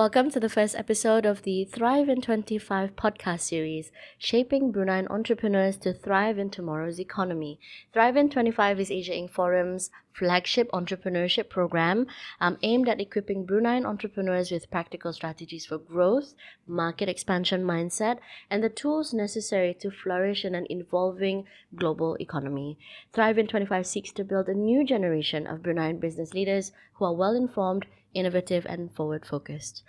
Welcome to the first episode of the Thrive in 25 podcast series, Shaping Bruneian Entrepreneurs to Thrive in Tomorrow's Economy. Thrive in 25 is Asia Inc. Forum's flagship entrepreneurship program aimed at equipping Bruneian entrepreneurs with practical strategies for growth, market expansion mindset, and the tools necessary to flourish in an evolving global economy. Thrive in 25 seeks to build a new generation of Bruneian business leaders who are well-informed, innovative, and forward-focused.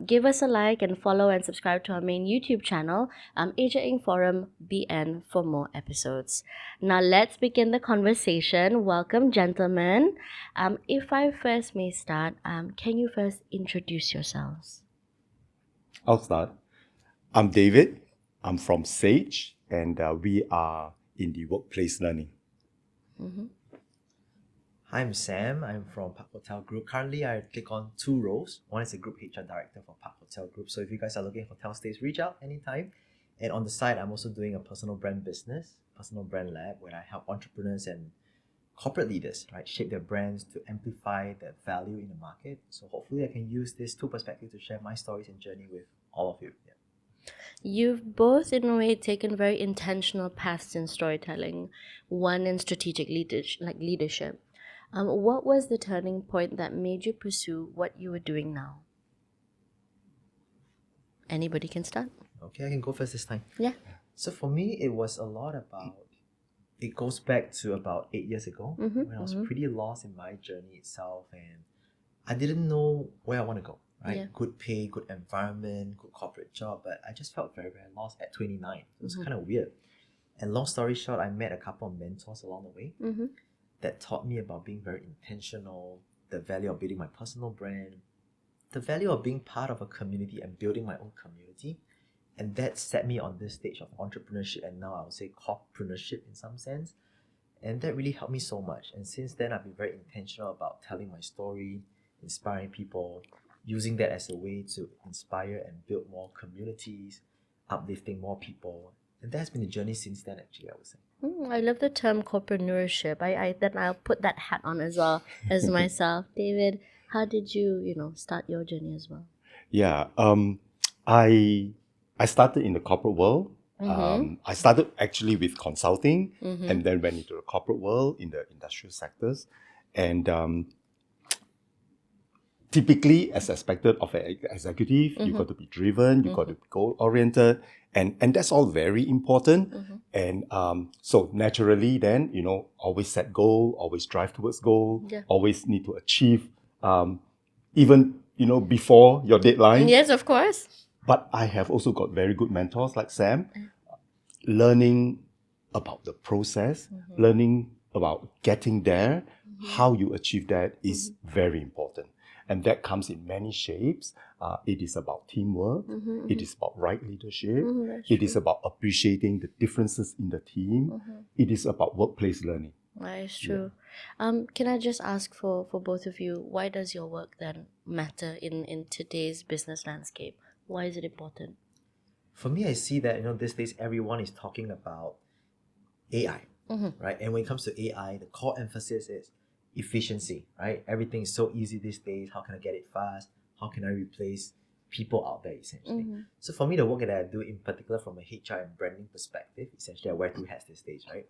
Give us a like and follow and subscribe to our main YouTube channel, Asia Inc. Forum BN, for more episodes. Now let's begin the conversation. Welcome, gentlemen. If I first may start, can you first introduce yourselves? I'll start. I'm David. I'm from Sage, and we are in the workplace learning. Mm-hmm. I'm Sam. I'm from Park Hotel Group. Currently, I take on two roles. One is a Group HR Director for Park Hotel Group. So if you guys are looking at hotel stays, reach out anytime. And on the side, I'm also doing a personal brand business, Personal Brand Lab, where I help entrepreneurs and corporate leaders, right, shape their brands to amplify their value in the market. So hopefully I can use these two perspectives to share my stories and journey with all of you. Yeah. You've both, in a way, taken very intentional paths in storytelling, one in strategic leadership. What was the turning point that made you pursue what you were doing now? Anybody can start. Okay, I can go first this time. Yeah. So for me, it was a lot about, it goes back to about 8 years ago when I was pretty lost in my journey itself, and I didn't know where I want to go, right? Yeah. Good pay, good environment, good corporate job, but I just felt very, very lost at 29. It was kind of weird. And long story short, I met a couple of mentors along the way that taught me about being very intentional, the value of building my personal brand, the value of being part of a community and building my own community. And that set me on this stage of entrepreneurship, and now I would say corpreneurship in some sense. And that really helped me so much. And since then, I've been very intentional about telling my story, inspiring people, using that as a way to inspire and build more communities, uplifting more people. And that's been the journey since then, actually, I would say. I love the term corpreneurship. I'll put that hat on as well as myself. David, how did you start your journey as well? Yeah, I started in the corporate world. I started actually with consulting, and then went into the corporate world in the industrial sectors. And typically, as expected of an executive, you got to be driven, you got to be goal-oriented, and that's all very important. And so naturally then, always set goal, always drive towards goal, always need to achieve, even, before your deadline. Yes, of course. But I have also got very good mentors like Sam, learning about the process, learning about getting there, how you achieve that is very important. And that comes in many shapes. It is about teamwork. It is about right leadership. It is about appreciating the differences in the team. It is about workplace learning. That is true. Can I just ask for both of you, why does your work then matter in today's business landscape? Why is it important? For me, I see that, these days everyone is talking about AI, right? And when it comes to AI, the core emphasis is efficiency, right? Everything is so easy these days. How can I get it fast? How can I replace people out there, essentially? So for me, the work that I do in particular from a HR and branding perspective, essentially I wear two hats these days, right?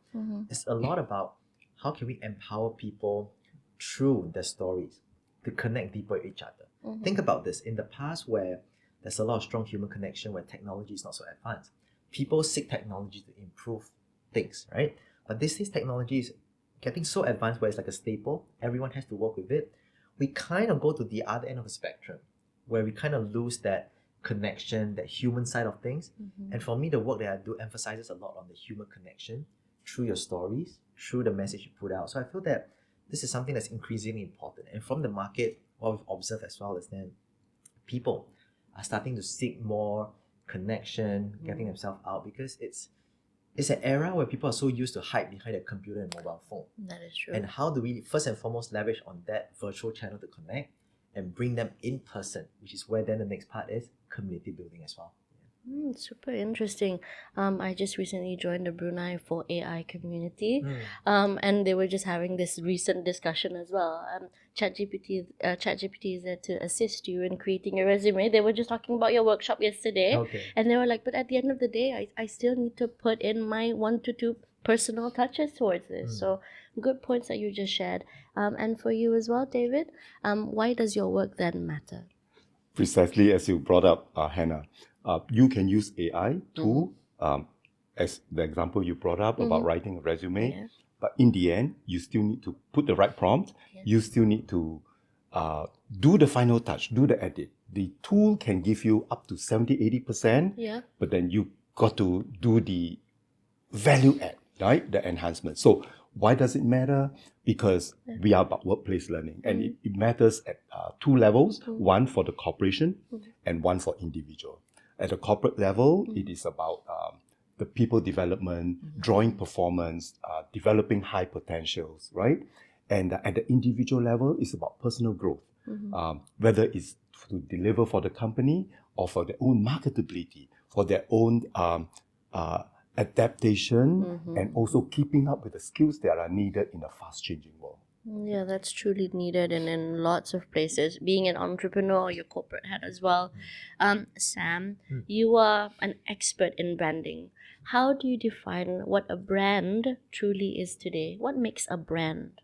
It's a lot about how can we empower people through their stories to connect deeper with each other. Think about this. In the past, where there's a lot of strong human connection, where technology is not so advanced, people seek technology to improve things, right? But these days, technology is getting so advanced where it's like a staple. Everyone has to work with it. We kind of go to the other end of the spectrum, where we kind of lose that connection, that human side of things. And for me, the work that I do emphasizes a lot on the human connection through your stories, through the message you put out. So I feel that this is something that's increasingly important. And from the market, what we've observed as well is that people are starting to seek more connection, getting themselves out, because it's an era where people are so used to hide behind a computer and mobile phone. That is true. And how do we first and foremost leverage on that virtual channel to connect and bring them in person, which is where then the next part is community building as well. Super interesting. I just recently joined the Brunei for AI community, and they were just having this recent discussion as well. ChatGPT is there to assist you in creating a resume. They were just talking about your workshop yesterday, Okay. and they were like, but at the end of the day, I still need to put in my 1 to 2 personal touches towards this. So good points that you just shared. And for you as well, David, why does your work then matter? Precisely as you brought up, Hannah, you can use AI to, as the example you brought up about writing a resume, Yeah. but in the end, you still need to put the right prompt. Yeah. You still need to do the final touch, do the edit. The tool can give you up to 70-80%, Yeah. but then you got to do the value add, right? The enhancement. So why does it matter? Because we are about workplace learning, and it matters at two levels: one for the corporation and one for individual. At the corporate level, it is about the people development, drawing performance, developing high potentials, right? And at the individual level, it's about personal growth, whether it's to deliver for the company or for their own marketability, for their own adaptation, and also keeping up with the skills that are needed in a fast changing world. Yeah, that's truly needed and in lots of places. Being an entrepreneur or your corporate head as well. Sam, you are an expert in branding. How do you define what a brand truly is today? What makes a brand?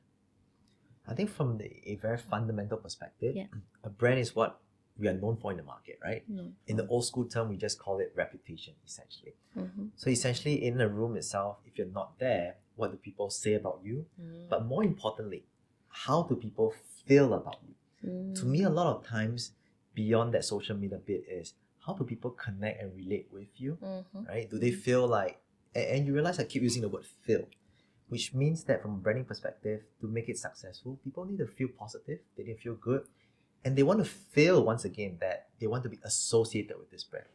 I think from a very fundamental perspective, Yeah. a brand is what we are known for in the market, right? No. In the old school term, we just call it reputation, essentially. Mm-hmm. So essentially, in the room itself, if you're not there, what do people say about you? But more importantly, how do people feel about you? To me, a lot of times, beyond that social media bit is how do people connect and relate with you, right? Do they feel like, and you realize I keep using the word feel, which means that from a branding perspective, to make it successful, people need to feel positive, they need to feel good, and they want to feel once again that they want to be associated with this brand,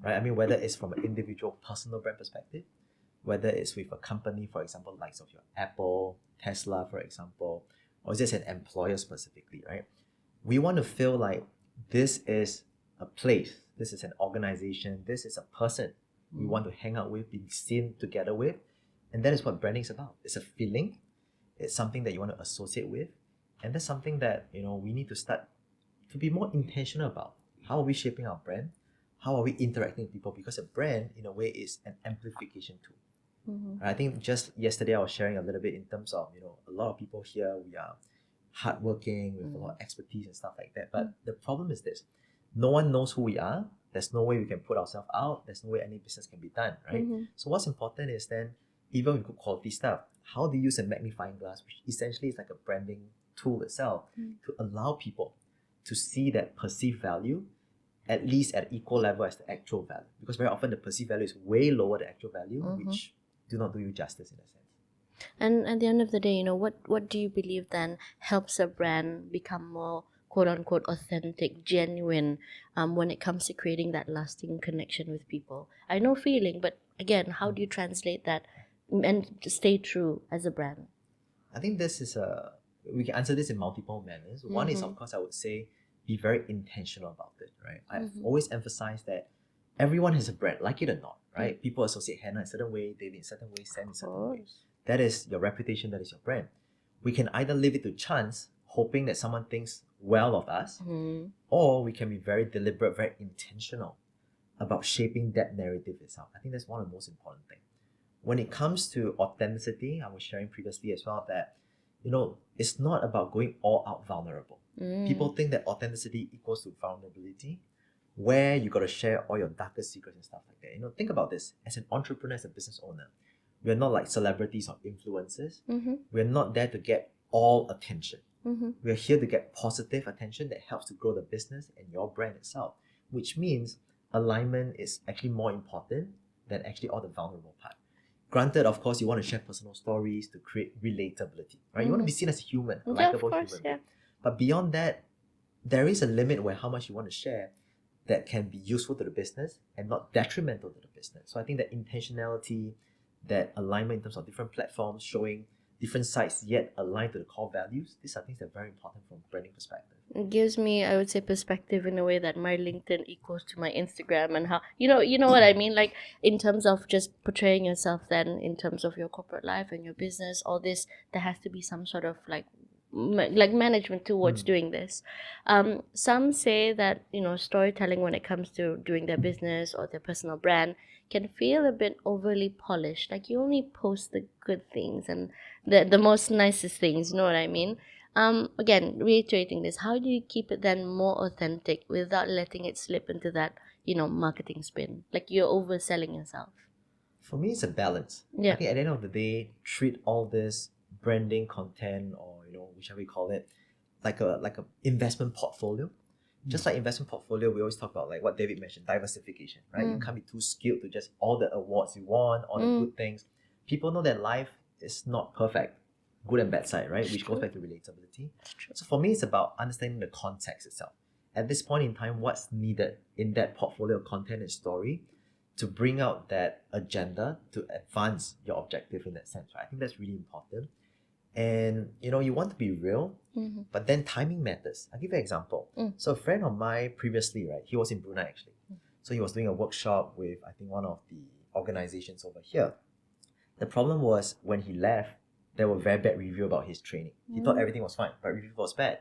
right? I mean, whether it's from an individual personal brand perspective, whether it's with a company, for example, likes of your Apple, Tesla, for example, or just an employer specifically, right? We want to feel like this is a place, this is an organization, this is a person we want to hang out with, be seen together with. And that is what branding is about. It's a feeling, it's something that you want to associate with. And that's something that, we need to start to be more intentional about. How are we shaping our brand? How are we interacting with people? Because a brand, in a way, is an amplification tool. I think just yesterday I was sharing a little bit in terms of, a lot of people here, we are hardworking with a lot of expertise and stuff like that. But the problem is this: no one knows who we are. There's no way we can put ourselves out. There's no way any business can be done, right? So what's important is then, even with good quality stuff, how do you use a magnifying glass, which essentially is like a branding tool itself, to allow people to see that perceived value at least at equal level as the actual value? Because very often the perceived value is way lower than actual value, which do not do you justice in a sense. And at the end of the day, what do you believe then helps a brand become more quote unquote authentic, genuine, when it comes to creating that lasting connection with people? I know feeling, but again, how do you translate that and to stay true as a brand? I think we can answer this in multiple manners. One is, of course, I would say be very intentional about it, right? I've always emphasized that everyone has a brand, like it or not, right? People associate Hannah in a certain way, David in a certain way, Sam in a certain way. That is your reputation, that is your brand. We can either leave it to chance, hoping that someone thinks well of us, or we can be very deliberate, very intentional about shaping that narrative itself. I think that's one of the most important things. When it comes to authenticity, I was sharing previously as well that, it's not about going all out vulnerable. People think that authenticity equals to vulnerability, where you got to share all your darkest secrets and stuff like that. Think about this. As an entrepreneur, as a business owner, we're not like celebrities or influencers. We're not there to get all attention. We're here to get positive attention that helps to grow the business and your brand itself, which means alignment is actually more important than actually all the vulnerable part. Granted, of course, you want to share personal stories to create relatability, right? You want to be seen as a human, a likable human being. But beyond that, there is a limit where how much you want to share that can be useful to the business and not detrimental to the business. So I think that intentionality, that alignment in terms of different platforms, showing different sites yet aligned to the core values, these are things that are very important from a branding perspective. It gives me, I would say, perspective in a way that my LinkedIn equals to my Instagram, and how you know what I mean, like in terms of just portraying yourself. Then in terms of your corporate life and your business, all this, there has to be some sort of like like management towards doing this. Some say that storytelling when it comes to doing their business or their personal brand can feel a bit overly polished. Like you only post the good things and the most nicest things. You know what I mean? Again, reiterating this, how do you keep it then more authentic without letting it slip into that marketing spin? Like you're overselling yourself. For me, it's a balance. Yeah. I think at the end of the day, treat all this branding content, or whichever you call it, like a investment portfolio. Just like investment portfolio, we always talk about like what David mentioned, diversification, right? You can't be too skilled to just all the awards you want, all the good things. People know that life is not perfect, good and bad side, right? Which goes back to relatability. So for me, it's about understanding the context itself. At this point in time, what's needed in that portfolio of content and story to bring out that agenda to advance your objective in that sense, right? I think that's really important. And you want to be real, but then timing matters. I'll give you an example. So a friend of mine previously, right, he was in Brunei actually. So he was doing a workshop with, I think, one of the organizations over here. The problem was when he left, there were very bad review about his training. He thought everything was fine, but review was bad.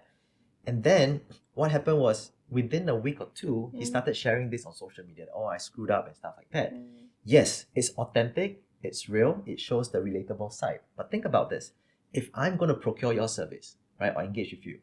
And then what happened was within a week or two, he started sharing this on social media. Oh, I screwed up and stuff like that. Yes, it's authentic, it's real, it shows the relatable side. But think about this. If I'm going to procure your service, right, or engage with you,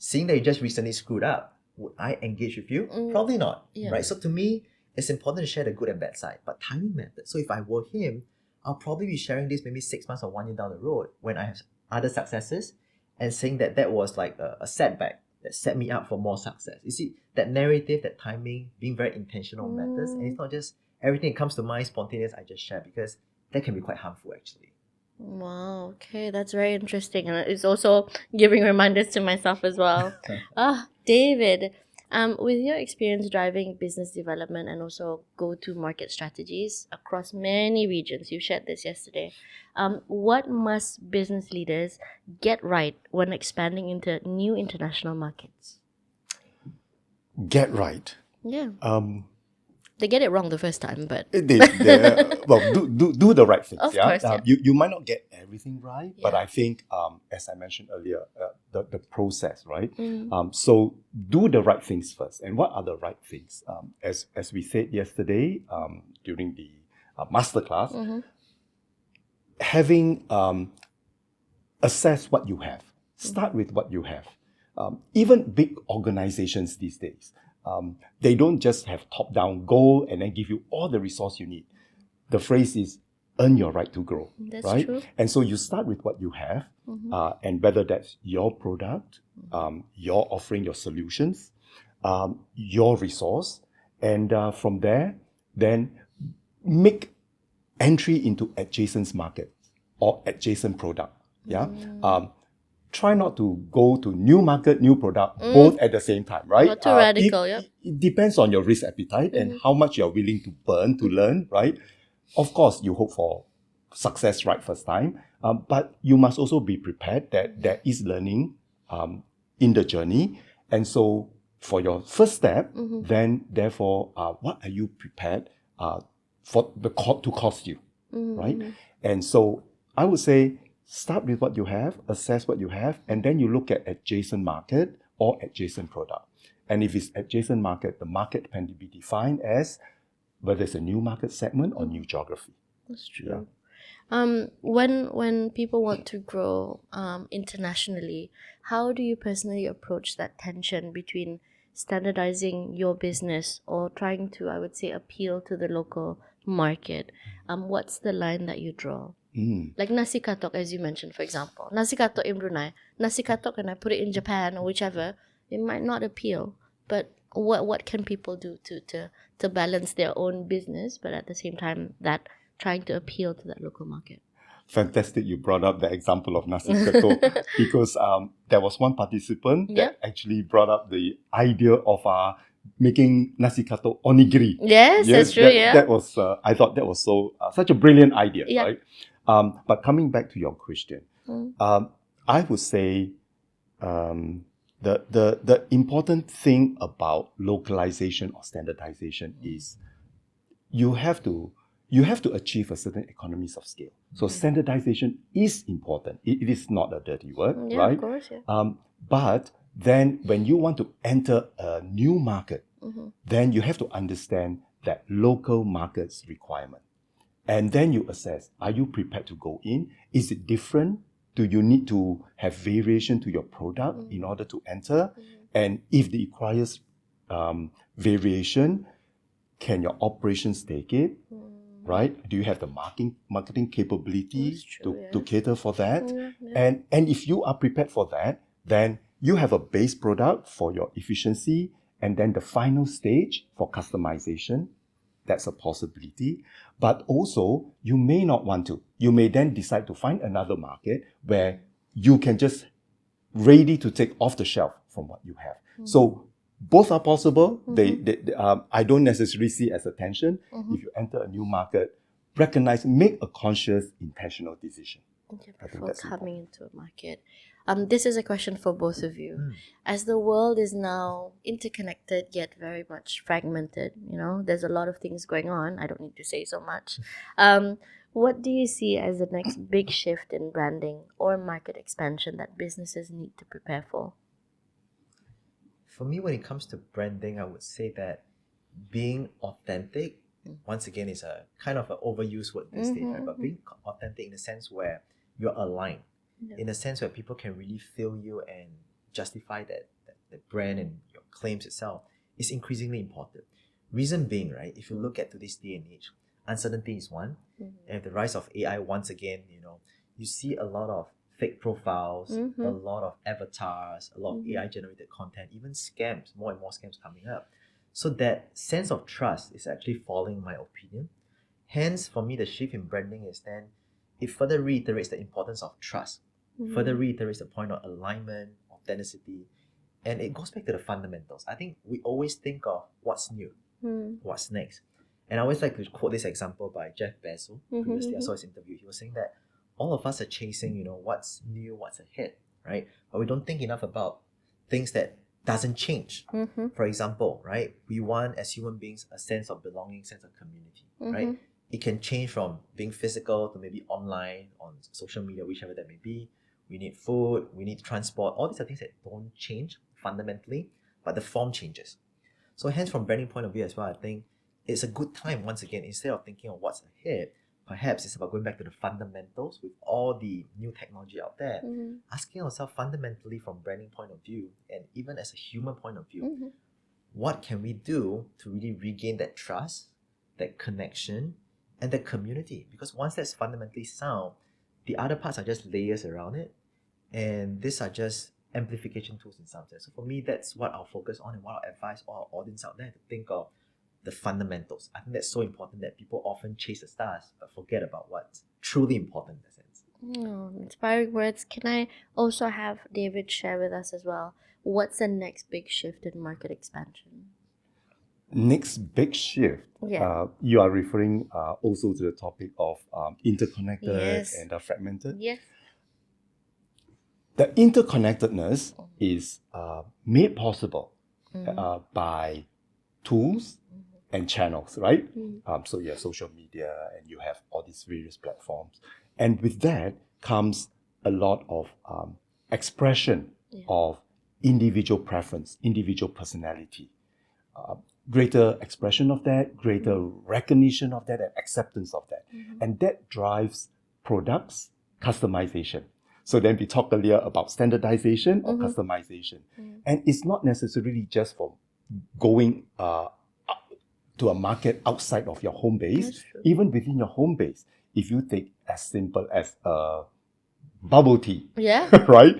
seeing that you just recently screwed up, would I engage with you? Probably not, right? So to me, it's important to share the good and bad side, but timing matters. So if I were him, I'll probably be sharing this maybe 6 months or 1 year down the road when I have other successes, and saying that was like a setback that set me up for more success. You see, that narrative, that timing, being very intentional matters, and it's not just everything that comes to mind spontaneous I just share, because that can be quite harmful actually. Wow, okay, that's very interesting, and it's also giving reminders to myself as well. David, with your experience driving business development and also go-to-market strategies across many regions, you shared this yesterday. What must business leaders get right when expanding into new international markets? Get right. Yeah. They get it wrong the first time, but well, do the right things. Of course, yeah. You might not get everything right, but I think, as I mentioned earlier, the process, right? So do the right things first. And what are the right things? As we said yesterday during the masterclass, having assess what you have. Start with what you have. Even big organizations these days, they don't just have top-down goal and then give you all the resource you need. The phrase is earn your right to grow. That's right? true. And so you start with what you have, and whether that's your product, your offering, your solutions, your resource, and from there, then make entry into adjacent market or adjacent product. Yeah. Try not to go to new market, new product, both at the same time, right? Not too radical, it depends on your risk appetite and how much you're willing to burn to learn, right? Of course, you hope for success right first time, but you must also be prepared that there is learning in the journey. And so for your first step, then therefore, what are you prepared for to cost you, right? And so I would say, start with what you have, assess what you have, and then you look at adjacent market or adjacent product. And if it's adjacent market, the market can be defined as whether it's a new market segment or new geography. That's true. When people want to grow internationally, how do you personally approach that tension between standardizing your business or trying to, I would say, appeal to the local market? What's the line that you draw? Like nasi katok, as you mentioned, for example. Nasi katok in Brunei. Nasi katok, and I put it in Japan or whichever, it might not appeal. But what can people do to balance their own business, but at the same time that trying to appeal to that local market? Fantastic you brought up the example of nasi katok because there was one participant that actually brought up the idea of making nasi katok onigiri. Yes, that's true. That was I thought that was such a brilliant idea, right? But coming back to your question, I would say The important thing about localization or standardization is you have to achieve a certain economies of scale. So standardization is important. It is not a dirty word, Yeah, right? of course, yeah. But then when you want to enter a new market, then you have to understand that local market's requirement. And then you assess, are you prepared to go in? Is it different? Do you need to have variation to your product in order to enter? And if it requires variation, can your operations take it? Right? Do you have the marketing capability That's true, to cater for that? Yeah. And if you are prepared for that, then you have a base product for your efficiency, and then the final stage for customization. That's a possibility. But also, you may not want to. You may then decide to find another market where you can just ready to take off the shelf from what you have. So both are possible. I don't necessarily see as a tension. If you enter a new market, make a conscious, intentional decision. Okay, I think before that's coming into a market. This is a question for both of you. As the world is now interconnected yet very much fragmented, there's a lot of things going on. I don't need to say so much. What do you see as the next big shift in branding or market expansion that businesses need to prepare for? For me, when it comes to branding, I would say that being authentic, once again, is a kind of an overused word these days, right? But being authentic in the sense where you're aligned, in a sense where people can really feel you and justify that brand and your claims itself is increasingly important. Reason being, right, if you look at today's day and age, uncertainty is one. And with the rise of AI, once again, you see a lot of fake profiles, a lot of avatars, a lot of AI generated content, even scams, more and more scams coming up. So that sense of trust is actually falling, in my opinion. Hence, for me, the shift in branding is then it further reiterates the importance of trust, further reiterates the point of alignment, authenticity, and it goes back to the fundamentals. I think we always think of what's new, what's next. And I always like to quote this example by Jeff Bezos. Previously, I saw his interview. He was saying that all of us are chasing, what's new, what's ahead, right? But we don't think enough about things that doesn't change. For example, right, we want as human beings a sense of belonging, sense of community, right? It can change from being physical to maybe online, on social media, whichever that may be. We need food, we need transport. All these are things that don't change fundamentally, but the form changes. So hence, from branding point of view as well, I think it's a good time, once again, instead of thinking of what's ahead, perhaps it's about going back to the fundamentals with all the new technology out there, asking ourselves fundamentally from branding point of view, and even as a human point of view, what can we do to really regain that trust, that connection, and that community? Because once that's fundamentally sound, the other parts are just layers around it, and these are just amplification tools in some sense. So for me, that's what I'll focus on and what I'll advise all our audience out there to think of the fundamentals. I think that's so important that people often chase the stars but forget about what's truly important in that sense. Inspiring words. Can I also have David share with us as well? What's the next big shift in market expansion? Next big shift. Yeah. You are referring also to the topic of interconnected Yes. and fragmented. Yes. The interconnectedness is made possible by tools and channels, right? So you have social media and you have all these various platforms. And with that comes a lot of expression of individual preference, individual personality. Greater expression of that, greater recognition of that, and acceptance of that. And that drives products customization. So then we talked earlier about standardization or customization. And it's not necessarily just for going to a market outside of your home base. Even within your home base, if you take as simple as bubble tea, right?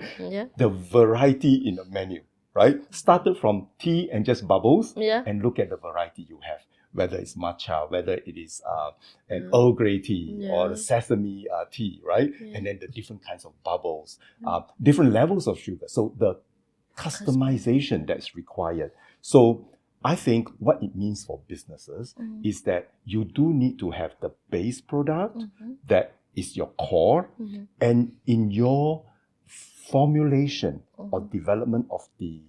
The variety in the menu, right? Started from tea and just bubbles, and look at the variety you have. Whether it's matcha, whether it is an Earl Grey tea or the sesame tea, right? And then the different kinds of bubbles, different levels of sugar. So the customization that's required. So I think what it means for businesses is that you do need to have the base product that is your core, and in your formulation or development of the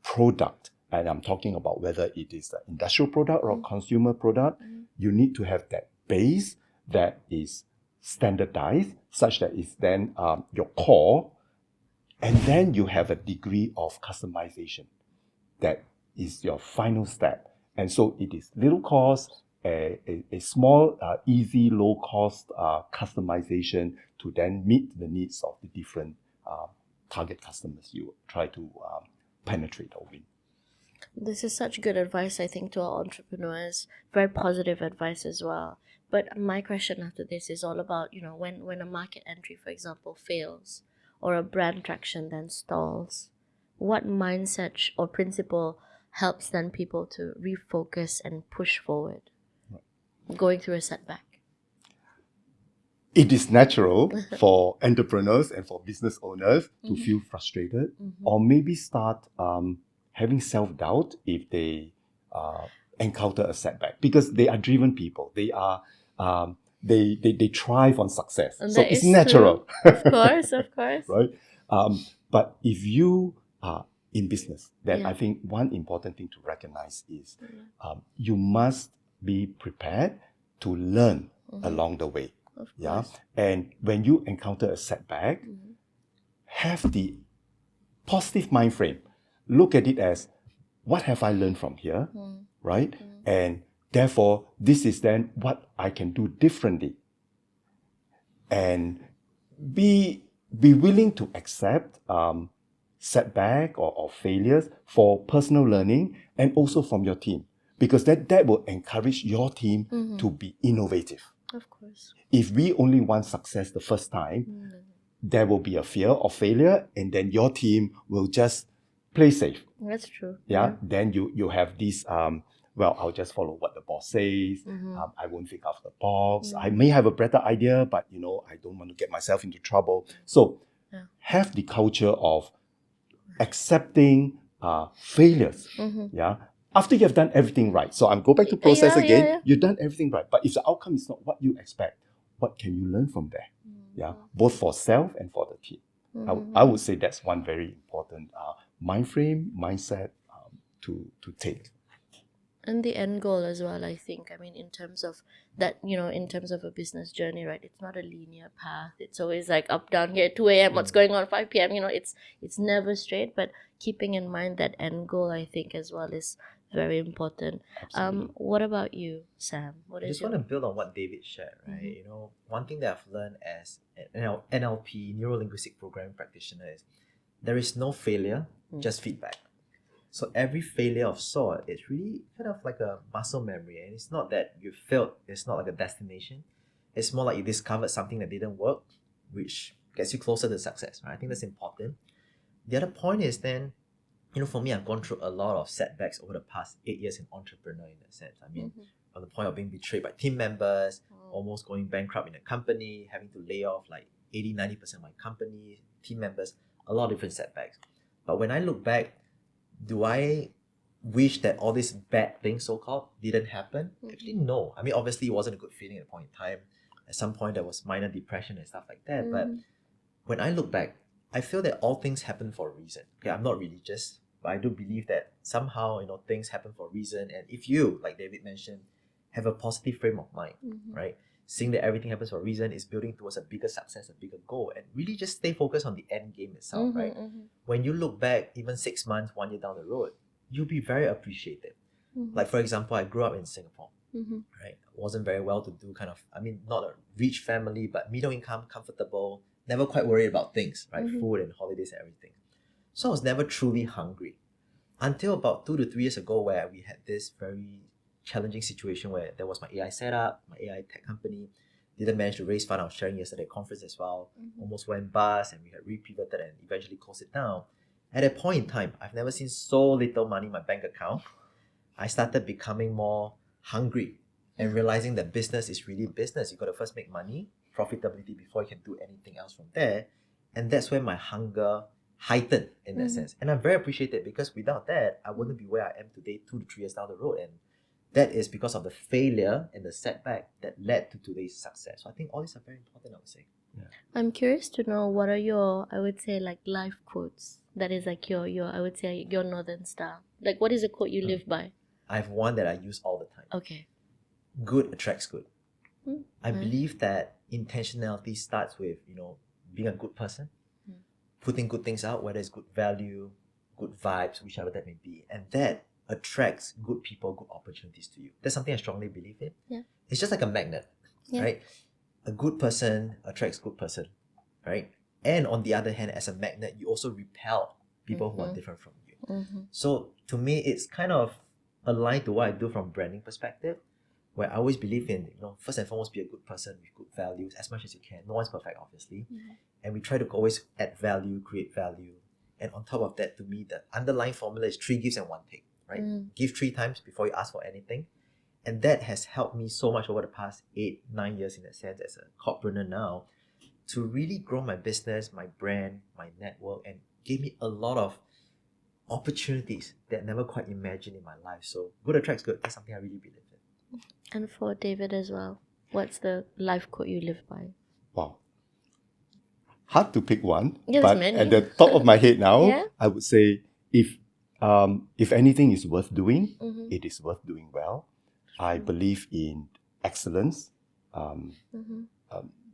product, and I'm talking about whether it is an industrial product or a consumer product, you need to have that base that is standardized such that it's then your core, and then you have a degree of customization that is your final step. And so it is little cost, a small, easy, low cost customization to then meet the needs of the different target customers you try to penetrate or win. This is such good advice, I think, to our entrepreneurs. Very positive advice as well. But my question after this is all about, when a market entry, for example, fails or a brand traction then stalls, what mindset or principle helps then people to refocus and push forward, going through a setback? It is natural for entrepreneurs and for business owners to feel frustrated or maybe start having self-doubt if they encounter a setback, because they are driven people. They are they thrive on success. And So that it's is natural. true. Of course. Right? But if you are in business, then Yeah. I think one important thing to recognize is you must be prepared to learn along the way. Of Yeah. course. And when you encounter a setback, have the positive mind frame. Look at it as, what have I learned from here? Right? And therefore, this is then what I can do differently. And be willing to accept setback or failures for personal learning and also from your team, because that will encourage your team to be innovative. Of course. If we only want success the first time, there will be a fear of failure, and then your team will just play safe. That's true. Yeah. Then you have this I'll just follow what the boss says. I won't think out of the box. I may have a better idea, but I don't want to get myself into trouble. So have the culture of accepting failures. Yeah. After you have done everything right. So I'm go back to process again. Yeah. You've done everything right. But if the outcome is not what you expect, what can you learn from there? Yeah. Both for self and for the team. I would say that's one very important mindset to take. And the end goal as well, I think. I mean, in terms of that, in terms of a business journey, right? It's not a linear path. It's always like up, down here, 2 a.m., what's going on, 5 p.m., it's never straight. But keeping in mind that end goal, I think, as well, is very important. Absolutely. What about you, Sam? What I is just want to build on what David shared, right? One thing that I've learned as an NLP, neuro-linguistic programming practitioner, is there is no failure, just feedback. So every failure of sort is really kind of like a muscle memory, and it's not that you failed. It's not like a destination. It's more like you discovered something that didn't work, which gets you closer to success, right? I think that's important. The other point is then, for me, I've gone through a lot of setbacks over the past 8 years in entrepreneur in that sense. I mean, from the point of being betrayed by team members, almost going bankrupt in a company, having to lay off like 80-90% of my company, team members, a lot of different setbacks. But when I look back, do I wish that all these bad things, so-called, didn't happen? Actually, no. I mean, obviously, it wasn't a good feeling at a point in time. At some point, there was minor depression and stuff like that. But when I look back, I feel that all things happen for a reason. Okay, I'm not religious, but I do believe that somehow, things happen for a reason. And if you, like David mentioned, have a positive frame of mind, right? Seeing that everything happens for a reason is building towards a bigger success, a bigger goal, and really just stay focused on the end game itself, right? When you look back, even 6 months, 1 year down the road, you'll be very appreciative. Like, for example, I grew up in Singapore, right? Wasn't very well to do, not a rich family, but middle income, comfortable, never quite worried about things, right? Food and holidays and everything. So I was never truly hungry until about 2 to 3 years ago, where we had this very challenging situation where there was my AI setup, my AI tech company, didn't manage to raise fund. I was sharing yesterday at conference as well, almost went bust, and we had repivoted and eventually closed it down. At that point in time, I've never seen so little money in my bank account. I started becoming more hungry and realizing that business is really business. You got to first make money, profitability, before you can do anything else from there. And that's where my hunger heightened in that sense. And I'm very appreciative, because without that, I wouldn't be where I am today 2 to 3 years down the road. And that is because of the failure and the setback that led to today's success. So I think all these are very important, I would say. I'm curious to know what are your, I would say, like life quotes. That is like your I would say your Northern Star. Like, what is a quote you live by? I have one that I use all the time. Okay. Good attracts good. I Nice. believe that intentionality starts with, being a good person, putting good things out, whether it's good value, good vibes, whichever that may be. And that attracts good people, good opportunities to you. That's something I strongly believe in. Yeah. It's just like a magnet, Yeah. right? A good person attracts good person, right? And on the other hand, as a magnet, you also repel people who are different from you. Mm-hmm. So to me, it's kind of aligned to what I do from branding perspective, where I always believe in, first and foremost, be a good person with good values as much as you can. No one's perfect, obviously. And we try to always add value, create value. And on top of that, to me, the underlying formula is 3 gives and 1 take, right? Give 3 times before you ask for anything. And that has helped me so much over the past 8-9 years in that sense as a corporate now to really grow my business, my brand, my network, and gave me a lot of opportunities that I never quite imagined in my life. So good attracts good. That's something I really believe in. And for David as well, what's the life quote you live by? Wow. Hard to pick one, Yeah, but there's many. at the top of my head now, Yeah. I would say if anything is worth doing, Mm-hmm. it is worth doing well. I believe in excellence,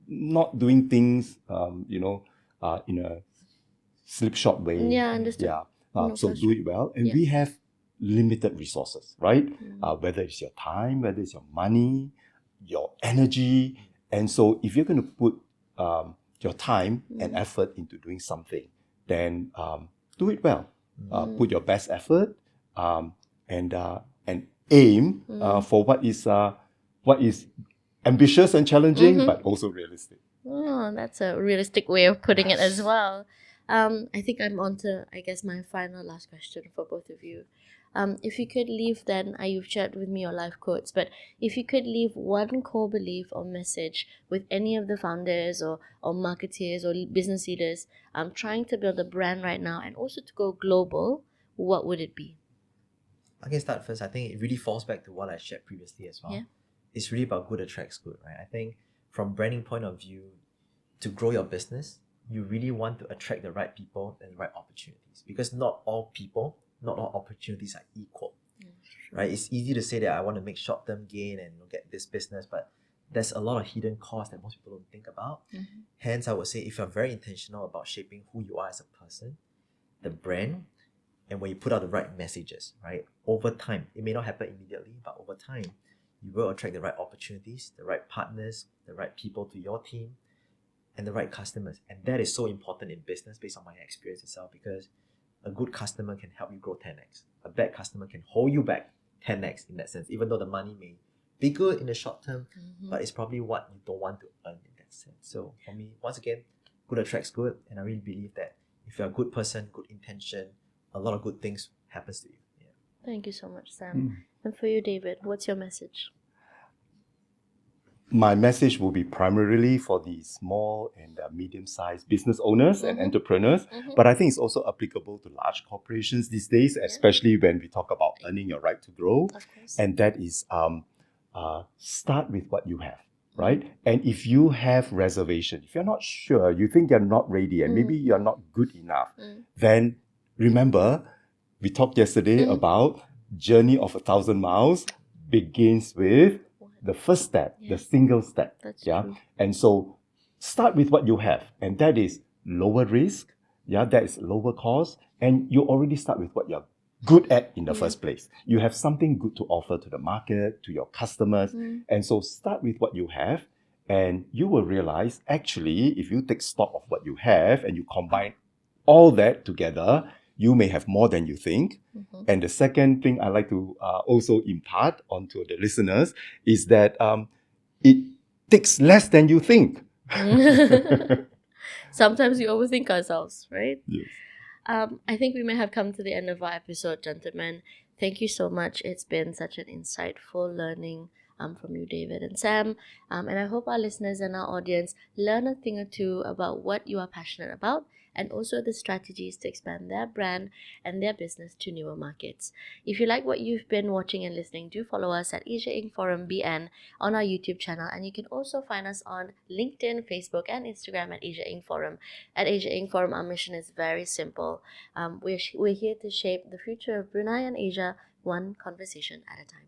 not doing things, in a slipshod way. Yeah, understood. Yeah. No, So that's do it well. And Yeah. we have limited resources, right? Whether it's your time, whether it's your money, your energy. And so if you're going to put your time and effort into doing something, then do it well. Put your best effort and aim for what is ambitious and challenging, but also realistic. Oh, that's a realistic way of putting it as well. I think I'm on to, I guess, my final last question for both of you. If you could leave then, you've shared with me your life quotes, but if you could leave one core belief or message with any of the founders or marketeers or business leaders trying to build a brand right now and also to go global, what would it be? I can start first. I think it really falls back to what I shared previously as well. Yeah. It's really about good attracts good, right? I think from branding point of view, to grow your business, you really want to attract the right people and the right opportunities, because not all people, not all opportunities are equal, right? It's easy to say that I want to make short-term gain and get this business, but there's a lot of hidden costs that most people don't think about. Hence, I would say if you're very intentional about shaping who you are as a person, the brand, and when you put out the right messages, right, over time, it may not happen immediately, but over time, you will attract the right opportunities, the right partners, the right people to your team, and the right customers. And that is so important in business based on my experience itself, because a good customer can help you grow 10x. A bad customer can hold you back 10x in that sense, even though the money may be good in the short term, but it's probably what you don't want to earn in that sense. So for me, once again, good attracts good, and I really believe that if you're a good person, good intention, a lot of good things happens to you. Yeah. Thank you so much, Sam. And for you, David, what's your message? My message will be primarily for the small and medium-sized business owners and entrepreneurs, but I think it's also applicable to large corporations these days, especially when we talk about earning your right to grow. Of course. And that is start with what you have, right? And if you have reservation, if you're not sure, you think you're not ready and maybe you're not good enough, then remember, we talked yesterday about journey of 1,000 miles begins with the first step, the single step. That's yeah. true. And so start with what you have, and that is lower risk, that is lower cost, and you already start with what you're good at in the first place. You have something good to offer to the market, to your customers. And so start with what you have, and you will realize actually, if you take stock of what you have and you combine all that together, you may have more than you think. And the second thing I like to also impart onto the listeners is that it takes less than you think. Sometimes we overthink ourselves, right? Yes. I think we may have come to the end of our episode, gentlemen. Thank you so much. It's been such an insightful learning from you, David and Sam. And I hope our listeners and our audience learn a thing or two about what you are passionate about and also the strategies to expand their brand and their business to newer markets. If you like what you've been watching and listening, do follow us at Asia Inc. Forum BN on our YouTube channel, and you can also find us on LinkedIn, Facebook, and Instagram at Asia Inc. Forum. At Asia Inc. Forum, our mission is very simple. We're here to shape the future of Brunei and Asia one conversation at a time.